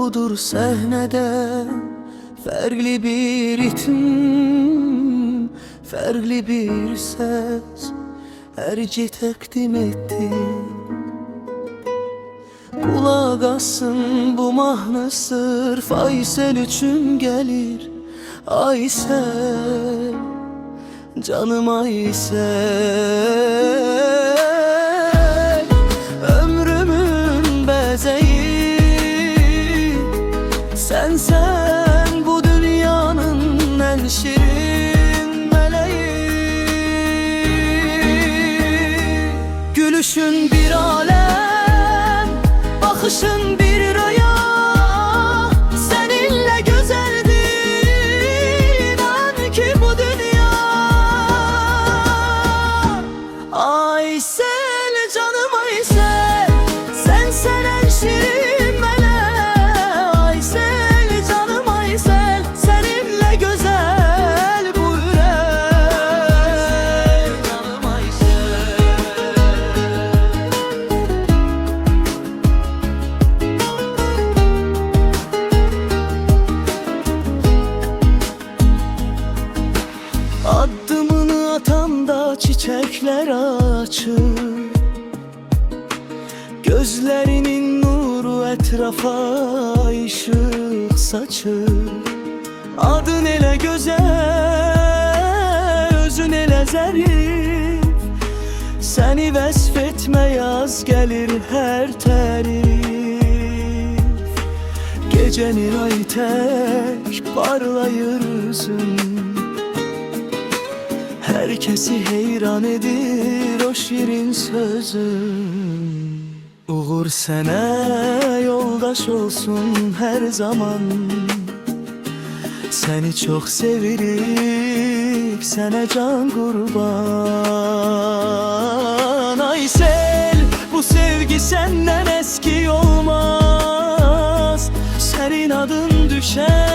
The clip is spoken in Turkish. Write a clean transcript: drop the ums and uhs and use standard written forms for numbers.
budur səhnədə, fərqli bir ritim, fərqli bir səs hərci təqdim etdi. Qulaq assın, bu mahnı sırf Aysel üçün gəlir. Aysel, canım Aysel, ömrümün bəzəyi sensen, bu dünyanın en şirin meleği. Gülüşün bir alem, bakışın bir rüya, seninle güzeldir inan ki bu dünya. Aysel, canım Aysel, sensen en şirin meleğim. Aysel, canım Aysel, seninle güzel bu yürek. Canım Aysel. Adımını atanda çiçekler açır, gözlerinin nuru etrafa ışık saçır. Adın ele güzel, özün ele zərif, seni vəsfetmə yaz gelir her tərif. Gecenin ay tek parlayır üzün, herkesi heyran edir o şirin sözün. Uğur sənə yoldaş olsun her zaman, seni çok sevirik, sənə can kurban. Aysel, bu sevgi senden eski olmaz, senin adın düşer